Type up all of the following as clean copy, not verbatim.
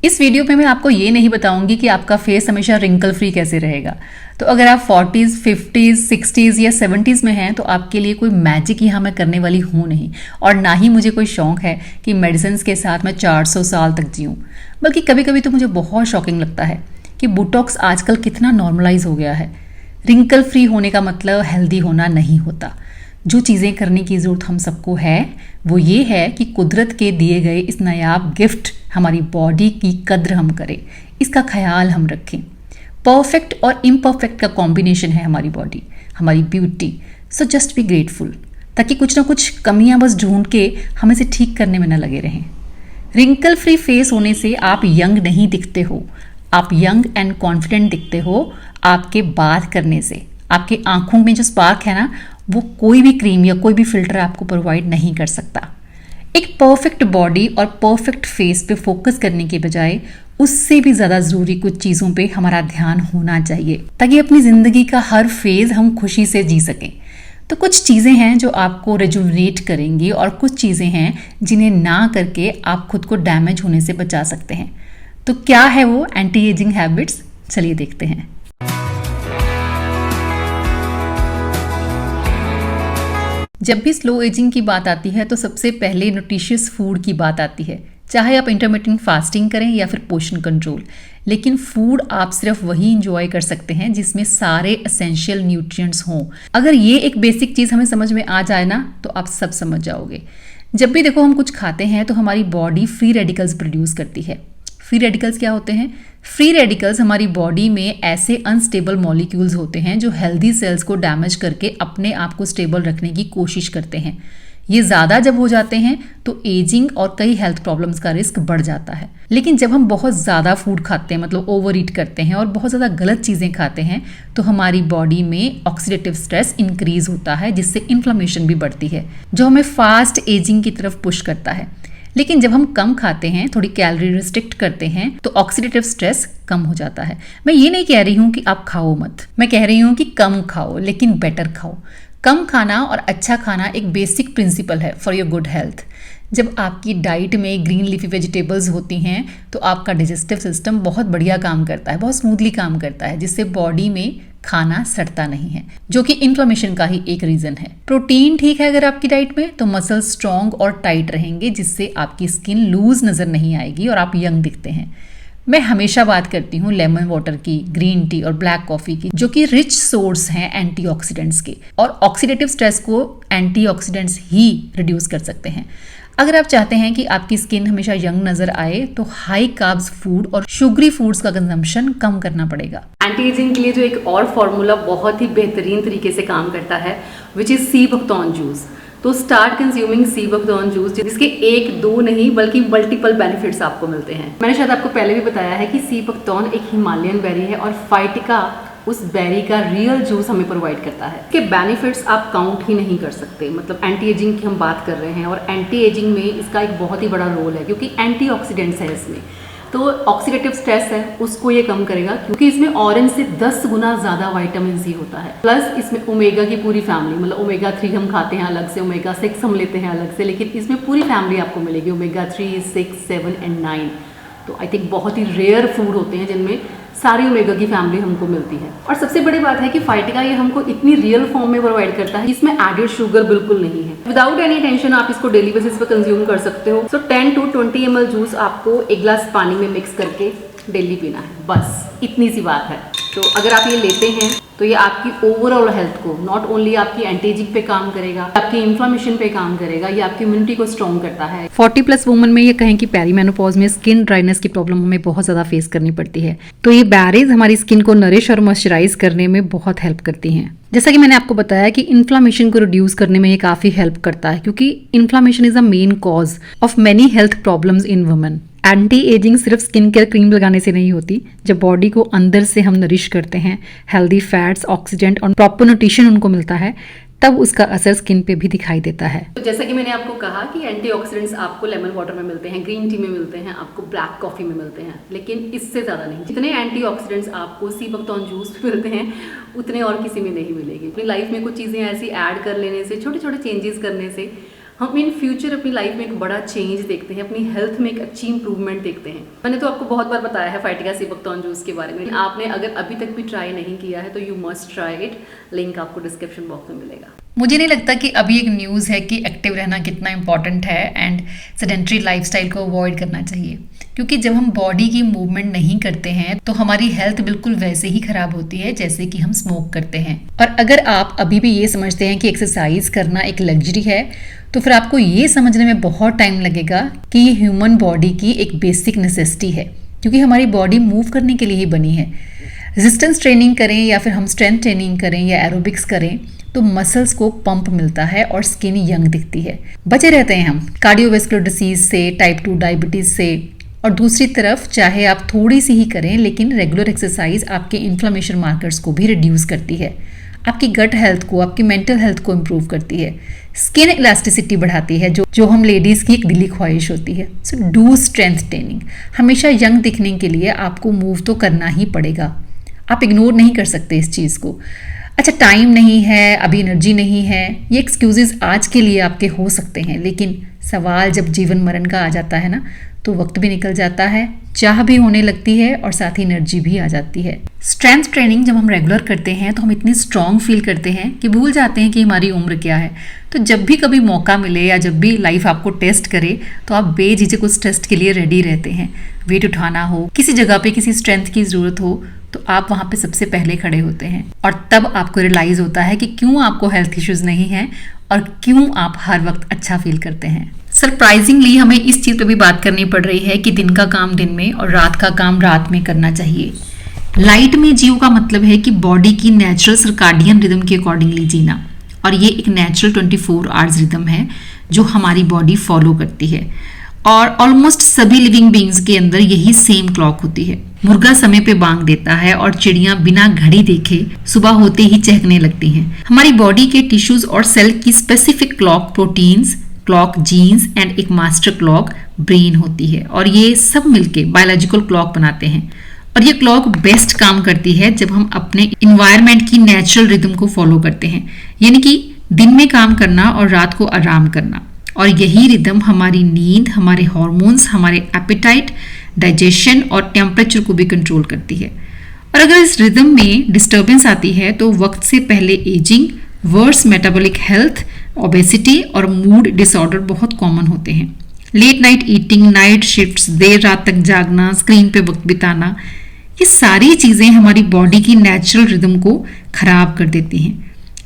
इस वीडियो में मैं आपको ये नहीं बताऊंगी कि आपका फेस हमेशा रिंकल फ्री कैसे रहेगा। तो अगर आप 40s, 50s, 60s या 70s में हैं तो आपके लिए कोई मैजिक यहाँ मैं करने वाली हूँ नहीं, और ना ही मुझे कोई शौक है कि मेडिसिन के साथ मैं 400 साल तक जीऊँ। बल्कि कभी कभी तो मुझे बहुत शॉकिंग लगता है कि बोटॉक्स आजकल कितना नॉर्मलाइज हो गया है। रिंकल फ्री होने का मतलब हेल्दी होना नहीं होता। जो चीज़ें करने की ज़रूरत हम सबको है वो ये है कि कुदरत के दिए गए इस नायाब गिफ्ट हमारी बॉडी की कद्र हम करें, इसका ख्याल हम रखें। परफेक्ट और इम्परफेक्ट का कॉम्बिनेशन है हमारी बॉडी, हमारी beauty. So just be grateful, ताकि कुछ ना कुछ कमियां बस ढूंढ के हमें से ठीक करने में न लगे रहें। रिंकल फ्री फेस होने से आप यंग नहीं दिखते हो, आप यंग एंड कॉन्फिडेंट दिखते हो। आपके बात करने से आपकी आंखों में जो स्पार्क है ना, वो कोई भी क्रीम या कोई भी फिल्टर आपको प्रोवाइड नहीं कर सकता। एक परफेक्ट बॉडी और परफेक्ट फेस पे फोकस करने के बजाय उससे भी ज़्यादा ज़रूरी कुछ चीज़ों पे हमारा ध्यान होना चाहिए, ताकि अपनी ज़िंदगी का हर फेज़ हम खुशी से जी सकें। तो कुछ चीज़ें हैं जो आपको रेजुविनेट करेंगी और कुछ चीज़ें हैं जिन्हें ना करके आप खुद को डैमेज होने से बचा सकते हैं। तो क्या है वो एंटी एजिंग हैबिट्स, चलिए देखते हैं। जब भी स्लो एजिंग की बात आती है तो सबसे पहले न्यूट्रिशियस फूड की बात आती है। चाहे आप इंटरमिटेंट फास्टिंग करें या फिर पोषण कंट्रोल, लेकिन फूड आप सिर्फ वही इंजॉय कर सकते हैं जिसमें सारे एसेंशियल न्यूट्रिएंट्स हों। अगर ये एक बेसिक चीज़ हमें समझ में आ जाए ना तो आप सब समझ जाओगे। जब भी देखो हम कुछ खाते हैं तो हमारी बॉडी फ्री रेडिकल्स प्रोड्यूस करती है। फ्री रेडिकल्स क्या होते हैं? फ्री रेडिकल्स हमारी बॉडी में ऐसे अनस्टेबल मॉलिक्यूल्स होते हैं जो हेल्दी सेल्स को डैमेज करके अपने आप को स्टेबल रखने की कोशिश करते हैं। ये ज़्यादा जब हो जाते हैं तो एजिंग और कई हेल्थ प्रॉब्लम्स का रिस्क बढ़ जाता है। लेकिन जब हम बहुत ज़्यादा फूड खाते हैं, मतलब ओवर ईट करते हैं और बहुत ज़्यादा गलत चीज़ें खाते हैं, तो हमारी बॉडी में ऑक्सीडेटिव स्ट्रेस इंक्रीज होता है, जिससे इन्फ्लेमेशन भी बढ़ती है, जो हमें फास्ट एजिंग की तरफ पुश करता है। लेकिन जब हम कम खाते हैं, थोड़ी कैलोरी रिस्ट्रिक्ट करते हैं, तो ऑक्सीडेटिव स्ट्रेस कम हो जाता है। मैं ये नहीं कह रही हूँ कि आप खाओ मत, मैं कह रही हूँ कि कम खाओ लेकिन बेटर खाओ। कम खाना और अच्छा खाना एक बेसिक प्रिंसिपल है फॉर योर गुड हेल्थ। जब आपकी डाइट में ग्रीन लीफी वेजिटेबल्स होती हैं तो आपका डाइजेस्टिव सिस्टम बहुत बढ़िया काम करता है, बहुत स्मूथली काम करता है, जिससे बॉडी में खाना सड़ता नहीं है, जो कि इन्फ्लेमेशन का ही एक रीजन है। प्रोटीन ठीक है अगर आपकी डाइट में, तो मसल स्ट्रॉन्ग और टाइट रहेंगे, जिससे आपकी स्किन लूज नजर नहीं आएगी और आप यंग दिखते हैं। मैं हमेशा बात करती हूँ लेमन वाटर की, ग्रीन टी और ब्लैक कॉफी की, जो कि रिच सोर्स हैं एंटीऑक्सीडेंट्स के, और ऑक्सीडेटिव स्ट्रेस को एंटीऑक्सीडेंट्स ही रिड्यूस कर सकते हैं। अगर आप चाहते हैं कि आपकी स्किन हमेशा यंग नजर आए तो हाई कार्ब्स फूड और शुगरी फूड्स का कंजम्पशन कम करना पड़ेगा। एंटी एजिंग के लिए जो एक और फॉर्मूला बहुत ही बेहतरीन तरीके से काम करता है, which is sea buckthorn juice. तो start consuming sea buckthorn juice, जिसके एक दो नहीं बल्कि मल्टीपल बेनिफिट्स आपको मिलते हैं। मैंने शायद आपको पहले भी बताया है कि सी बकथॉर्न एक हिमालयन बेरी है और फाइटिका उस बेरी का रियल जूस हमें प्रोवाइड करता है। इसके बेनिफिट्स आप काउंट ही नहीं कर सकते। मतलब एंटी एजिंग की हम बात कर रहे हैं और एंटी एजिंग में इसका एक बहुत ही बड़ा रोल है, क्योंकि एंटीऑक्सीडेंट्स है इसमें। तो ऑक्सीडेटिव स्ट्रेस है उसको ये कम करेगा, क्योंकि इसमें ऑरेंज से 10 गुना ज़्यादा विटामिन सी होता है। प्लस इसमें ओमेगा की पूरी फैमिली, मतलब ओमेगा 3 हम खाते हैं अलग से, ओमेगा 6 हम लेते हैं अलग से, लेकिन इसमें पूरी फैमिली आपको मिलेगी, ओमेगा 3, 6, 7 एंड 9। तो आई थिंक बहुत ही रेयर फूड होते हैं जिनमें सारी ओमेगा की फैमिली हमको मिलती है। और सबसे बड़ी बात है कि फाइटिका ये हमको इतनी रियल फॉर्म में प्रोवाइड करता है, इसमें एडेड शुगर बिल्कुल नहीं है। विदाउट एनी टेंशन आप इसको डेली बेसिस पे कंज्यूम कर सकते हो। सो 10 to 20 ml जूस आपको एक ग्लास पानी में मिक्स करके डेली पीना है, बस इतनी सी बात है। तो अगर आप ये लेते हैं तो ये आपकी ओवरऑल हेल्थ को, नॉट ओनली आपकी एंटी एजिंग पे काम करेगा, आपकी इन्फ्लेमेशन पे काम करेगा, ये आपकी इम्यूनिटी को स्ट्रॉन्ग करता है। 40+ वुमन में ये कहें कि पेरीमेनोपॉज में स्किन ड्राइनेस की प्रॉब्लम हमें बहुत ज़्यादा फेस करनी पड़ती है, तो ये बेरीज हमारी स्किन को नरिश और मॉइस्चराइज करने में बहुत हेल्प करती हैं। जैसा कि मैंने आपको बताया कि इन्फ्लेमेशन को रिड्यूस करने में ये काफ़ी हेल्प करता है, क्योंकि inflammation is a main cause of many health problems in women. Anti ageing सिर्फ स्किन केयर क्रीम लगाने से नहीं होती। जब बॉडी को अंदर से हम नरिश करते हैं, हेल्दी फैट्स, ऑक्सीडेंट और प्रॉपर न्यूट्रिशन उनको मिलता है, तब उसका असर स्किन पे भी दिखाई देता है। तो जैसा कि मैंने आपको कहा कि एंटीऑक्सीडेंट्स आपको लेमन वाटर में मिलते हैं, ग्रीन टी में मिलते हैं, आपको ब्लैक कॉफी में मिलते हैं, लेकिन इससे ज़्यादा नहीं। जितने एंटीऑक्सीडेंट्स आपको सी बकथॉर्न जूस में मिलते हैं उतने और किसी में नहीं मिलेगी। अपनी लाइफ में कुछ चीज़ें ऐसी ऐड कर लेने से, छोटे छोटे चेंजेस करने से हम इन फ्यूचर अपनी लाइफ में एक बड़ा चेंज देखते हैं, अपनी हेल्थ में एक अच्छी इंप्रूवमेंट देखते हैं। मैंने तो आपको बहुत बार बताया है फाइटिका सी बकथॉर्न जूस के बारे में। आपने अगर अभी तक भी ट्राई नहीं किया है तो you must try it. Link आपको डिस्क्रिप्शन बॉक्स में मिलेगा। मुझे नहीं लगता कि अभी एक न्यूज़ है कि एक्टिव रहना कितना इंपॉर्टेंट है एंड सेडेंट्री लाइफस्टाइल को अवॉइड करना चाहिए, क्योंकि जब हम बॉडी की मूवमेंट नहीं करते हैं तो हमारी हेल्थ बिल्कुल वैसे ही खराब होती है जैसे कि हम स्मोक करते हैं। और अगर आप अभी भी ये समझते हैं कि एक्सरसाइज करना एक लग्जरी है तो फिर आपको ये समझने में बहुत टाइम लगेगा कि ये ह्यूमन बॉडी की एक बेसिक नेसेसिटी है, क्योंकि हमारी बॉडी मूव करने के लिए ही बनी है। रेजिस्टेंस ट्रेनिंग करें या फिर हम स्ट्रेंथ ट्रेनिंग करें या एरोबिक्स करें तो मसल्स को पंप मिलता है और स्किन यंग दिखती है। बचे रहते हैं हम कार्डियोवैस्कुलर डिसीज से, टाइप 2 डायबिटीज से। और दूसरी तरफ चाहे आप थोड़ी सी ही करें लेकिन रेगुलर एक्सरसाइज आपके इन्फ्लेमेशन मार्कर्स को भी रिड्यूस करती है, आपकी गट हेल्थ को, आपकी मेंटल हेल्थ को इम्प्रूव करती है, स्किन इलास्टिसिटी बढ़ाती है जो हम लेडीज़ की एक दिली ख्वाहिश होती है। So do strength training. हमेशा यंग दिखने के लिए आपको मूव तो करना ही पड़ेगा, आप इग्नोर नहीं कर सकते इस चीज़ को। अच्छा, टाइम नहीं है, अभी एनर्जी नहीं है, ये एक्सक्यूजेस आज के लिए आपके हो सकते हैं, लेकिन सवाल जब जीवन मरण का आ जाता है ना तो वक्त भी निकल जाता है, चाह भी होने लगती है और साथ ही एनर्जी भी आ जाती है। स्ट्रेंथ ट्रेनिंग जब हम रेगुलर करते हैं तो हम इतने स्ट्रांग फील करते हैं कि भूल जाते हैं कि हमारी उम्र क्या है। तो जब भी कभी मौका मिले या जब भी लाइफ आपको टेस्ट करे तो आप बेझिझक उस टेस्ट के लिए रेडी रहते हैं। वेट उठाना हो, किसी जगह पे किसी स्ट्रेंथ की ज़रूरत हो तो आप वहाँ पे सबसे पहले खड़े होते हैं और तब आपको रियलाइज़ होता है कि क्यों आपको हेल्थ इश्यूज़ नहीं हैं और क्यों आप हर वक्त अच्छा फील करते हैं। सरप्राइजिंगली हमें इस चीज़ पे भी बात करनी पड़ रही है कि दिन का काम दिन में और रात का काम रात में करना चाहिए। लाइट में जियो का मतलब है कि बॉडी की नेचुरल सर्काडियन रिदम के अकॉर्डिंगली जीना, और ये एक नेचुरल 24 आवर्स रिदम है जो हमारी बॉडी फॉलो करती है और ऑलमोस्ट सभी लिविंग बींग्स के अंदर यही सेम क्लॉक होती है। मुर्गा समय पे बांग देता है और चिड़ियां बिना घड़ी देखे सुबह होते ही चहकने लगती हैं। हमारी बॉडी के टिश्यूज और सेल की specific clock proteins, clock genes and एक मास्टर क्लॉक ब्रेन होती है, और ये सब मिलके बायोलॉजिकल क्लॉक बनाते हैं। और ये क्लॉक बेस्ट काम करती है जब हम अपने इन्वायरमेंट की नेचुरल रिदम को फॉलो करते हैं, यानी कि दिन में काम करना और रात को आराम करना। और यही रिदम हमारी नींद, हमारे हार्मोन्स, हमारे एपेटाइट, डाइजेशन और टेम्परेचर को भी कंट्रोल करती है। और अगर इस रिदम में डिस्टर्बेंस आती है तो वक्त से पहले ageing, worse metabolic health, obesity और मूड डिसऑर्डर बहुत कॉमन होते हैं। Late night eating, night shifts, देर रात तक जागना, स्क्रीन पे वक्त बिताना, ये सारी चीज़ें हमारी बॉडी की नेचुरल रिदम को खराब कर देती हैं।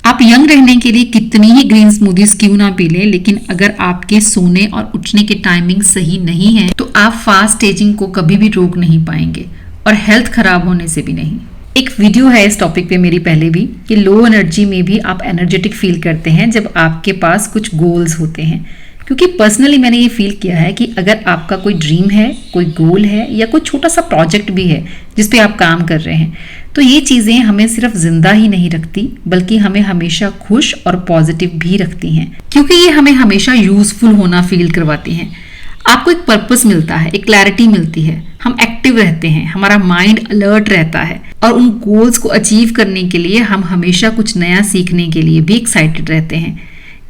आप यंग रहने के लिए कितनी ही ग्रीन स्मूदीज क्यों ना पी लें, लेकिन अगर आपके सोने और उठने की टाइमिंग सही नहीं है तो आप फास्ट एजिंग को कभी भी रोक नहीं पाएंगे और हेल्थ खराब होने से भी नहीं। एक वीडियो है इस टॉपिक पे मेरी पहले भी कि लो एनर्जी में भी आप एनर्जेटिक फील करते हैं जब आपके पास कुछ गोल्स होते हैं, क्योंकि पर्सनली मैंने ये फील किया है कि अगर आपका कोई ड्रीम है, कोई गोल है या कोई छोटा सा प्रोजेक्ट भी है जिस पे आप काम कर रहे हैं, तो ये चीज़ें हमें सिर्फ जिंदा ही नहीं रखती बल्कि हमें हमेशा खुश और पॉजिटिव भी रखती हैं, क्योंकि ये हमें हमेशा यूजफुल होना फील करवाती हैं। आपको एक पर्पस मिलता है, एक क्लैरिटी मिलती है, हम एक्टिव रहते हैं, हमारा माइंड अलर्ट रहता है और उन गोल्स को अचीव करने के लिए हम हमेशा कुछ नया सीखने के लिए भी एक्साइटेड रहते हैं।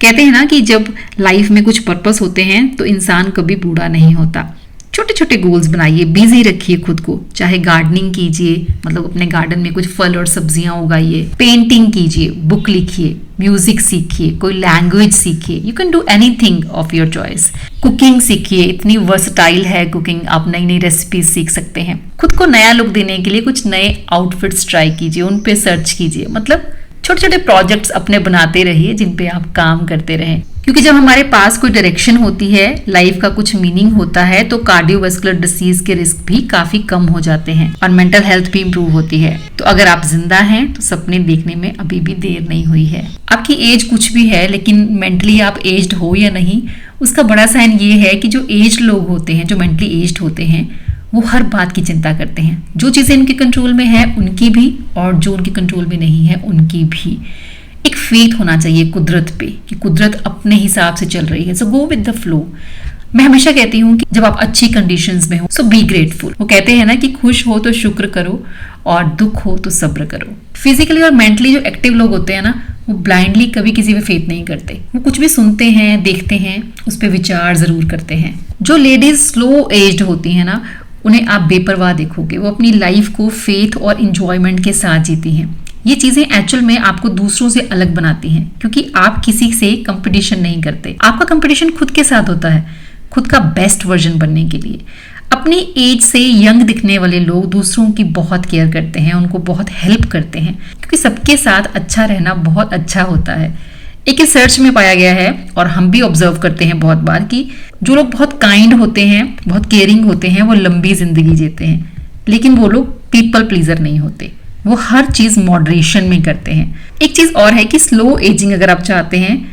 कहते हैं ना कि जब लाइफ में कुछ पर्पस होते हैं तो इंसान कभी बूढ़ा नहीं होता। छोटे छोटे गोल्स बनाइए, बिजी रखिए खुद को, चाहे गार्डनिंग कीजिए, मतलब अपने गार्डन में कुछ फल और सब्जियां उगाइए, पेंटिंग कीजिए, बुक लिखिए, म्यूजिक सीखिए, कोई लैंग्वेज सीखिए, you can do anything of your choice. Cooking सीखिए, इतनी वर्सटाइल है कुकिंग, आप नई नई रेसिपीज सीख सकते हैं। खुद को नया लुक देने के लिए कुछ नए आउटफिट्स ट्राई कीजिए, उन पे सर्च कीजिए, मतलब छोटे छोटे प्रोजेक्ट्स अपने बनाते रहिए जिन पे आप काम करते रहें, क्योंकि जब हमारे पास कोई डायरेक्शन होती है, लाइफ का कुछ मीनिंग होता है, तो कार्डियोवैस्कुलर डिसीज के रिस्क भी काफी कम हो जाते हैं और मेंटल हेल्थ भी इंप्रूव होती है। तो अगर आप जिंदा हैं तो सपने देखने में अभी भी देर नहीं हुई है। आपकी एज कुछ भी है लेकिन मेंटली आप एज्ड हो या नहीं, उसका बड़ा साइन ये है कि जो एज्ड लोग होते हैं, जो मेंटली एज्ड होते हैं, वो हर बात की चिंता करते हैं। जो चीज़ें उनके कंट्रोल में है उनकी भी, और जो उनके कंट्रोल में नहीं है उनकी भी। एक फेथ होना चाहिए कुदरत पे कि कुदरत अपने हिसाब से चल रही है, सो गो विद द फ्लो। मैं हमेशा कहती हूँ कि जब आप अच्छी कंडीशंस में हो सो बी ग्रेटफुल। वो कहते हैं ना कि खुश हो तो शुक्र करो और दुख हो तो सब्र करो। फिजिकली और मेंटली जो एक्टिव लोग होते हैं ना, वो ब्लाइंडली कभी किसी पे फेथ नहीं करते। वो कुछ भी सुनते हैं, देखते हैं, उस पर विचार जरूर करते हैं। जो लेडीज स्लो एज्ड होती हैं ना, उन्हें आप बेपरवाह देखोगे। वो अपनी लाइफ को फेथ और इंजॉयमेंट के साथ जीती हैं। ये चीजें एक्चुअल में आपको दूसरों से अलग बनाती हैं, क्योंकि आप किसी से कंपटीशन नहीं करते। आपका कंपटीशन खुद के साथ होता है, खुद का बेस्ट वर्जन बनने के लिए। अपनी एज से यंग दिखने वाले लोग दूसरों की बहुत केयर करते हैं, उनको बहुत हेल्प करते हैं, क्योंकि सबके साथ अच्छा रहना बहुत अच्छा होता है। एक रिसर्च में पाया गया है, और हम भी ऑब्जर्व करते हैं बहुत बार, कि जो लोग बहुत काइंड होते हैं, बहुत केयरिंग होते हैं, वो लंबी जिंदगी जीते हैं। लेकिन वो लोग पीपल प्लीजर नहीं होते, वो हर चीज मॉडरेशन में करते हैं। एक चीज और है कि स्लो एजिंग अगर आप चाहते हैं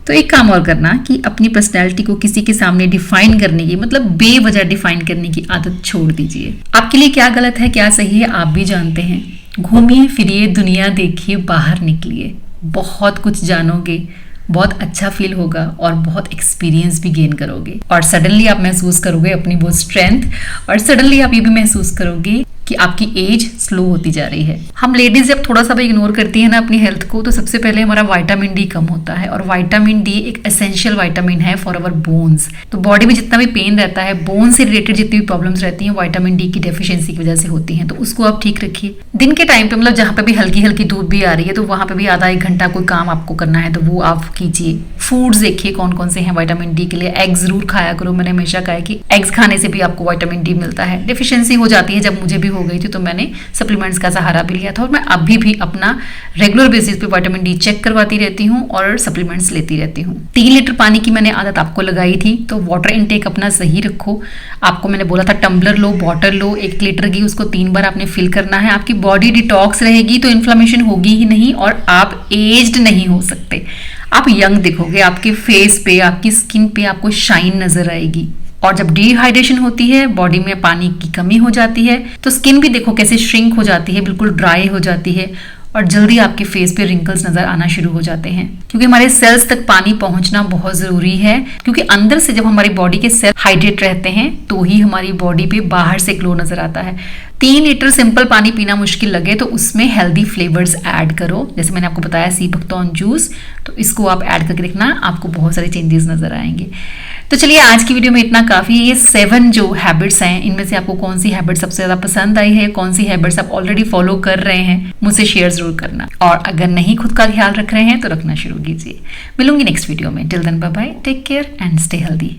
तो एक काम और करना कि अपनी पर्सनैलिटी को किसी के सामने डिफाइन करने की, मतलब बेवजह डिफाइन करने की आदत छोड़ दीजिए। आपके लिए क्या गलत है, क्या सही है, आप भी जानते हैं। घूमिए फिरिए, दुनिया देखिए, बाहर निकलिए, बहुत कुछ जानोगे, बहुत अच्छा फील होगा और बहुत एक्सपीरियंस भी गेन करोगे। और सडनली आप महसूस करोगे अपनी वो स्ट्रेंथ, और सडनली आप ये भी महसूस करोगे कि आपकी एज स्लो होती जा रही है। हम लेडीज जब थोड़ा सा भी इग्नोर करती है ना अपनी हेल्थ को, तो सबसे पहले हमारा विटामिन डी कम होता है, और विटामिन डी एक एसेंशियल विटामिन है फॉर अवर बोन्स। तो बॉडी में जितना भी पेन रहता है, बोन से रिलेटेड जितनी भी प्रॉब्लम्स रहती हैं, विटामिन डी की डेफिशिएंसी की वजह से होती हैं। तो उसको आप ठीक रखिए। दिन के टाइम पे, मतलब जहाँ पे भी हल्की हल्की धूप भी आ रही है, तो वहां पे भी आधा एक घंटा कोई काम आपको करना है तो वो आप कीजिए। फूड्स देखिए कौन कौन से हैं विटामिन डी के लिए। एग्स जरूर खाया करो। मैंने हमेशा कहा है कि एग्स खाने से भी आपको विटामिन डी मिलता है। डेफिशिएंसी हो जाती है, जब मुझे भी हो गई थी तो मैंने सप्लीमेंट्स का सहारा भी लिया था, और मैं अभी भी अपना रेगुलर बेसिस पे विटामिन डी चेक करवाती रहती हूँ और सप्लीमेंट्स लेती रहती हूँ। 3 लीटर पानी की मैंने आदत आपको लगाई थी, तो वाटर इनटेक अपना सही रखो। आपको मैंने बोला था टम्बलर लो, बॉटल लो 1 लीटर की, उसको 3 बार आपने फिल करना है। आपकी बॉडी डिटॉक्स रहेगी तो इन्फ्लेमेशन होगी ही नहीं, और आप एज्ड नहीं हो सकते। आप यंग दिखोगे, आपके फेस पे, आपकी स्किन पे आपको शाइन नजर आएगी। और जब डिहाइड्रेशन होती है, बॉडी में पानी की कमी हो जाती है, तो स्किन भी देखो कैसे श्रिंक हो जाती है, बिल्कुल ड्राई हो जाती है, और जल्दी आपके फेस पे रिंकल्स नजर आना शुरू हो जाते हैं। क्योंकि हमारे सेल्स तक पानी पहुंचना बहुत जरूरी है, क्योंकि अंदर से जब हमारी बॉडी के सेल हाइड्रेट रहते हैं तो ही हमारी बॉडी पे बाहर से ग्लो नजर आता है। 3 लीटर सिंपल पानी पीना मुश्किल लगे तो उसमें हेल्दी फ्लेवर्स ऐड करो। जैसे मैंने आपको बताया सी बकथॉर्न जूस, तो इसको आप ऐड करके देखना, आपको बहुत सारे चेंजेस नजर आएंगे। तो चलिए आज की वीडियो में इतना काफी है। ये 7 जो हैबिट्स हैं, इनमें से आपको कौन सी हैबिट सबसे ज्यादा पसंद आई है, कौन सी हैबिट्स आप ऑलरेडी फॉलो कर रहे हैं, मुझसे शेयर जरूर करना। और अगर नहीं खुद का ख्याल रख रहे हैं तो रखना शुरू कीजिए। मिलूंगी नेक्स्ट वीडियो में। Till then bye bye, take care and stay healthy.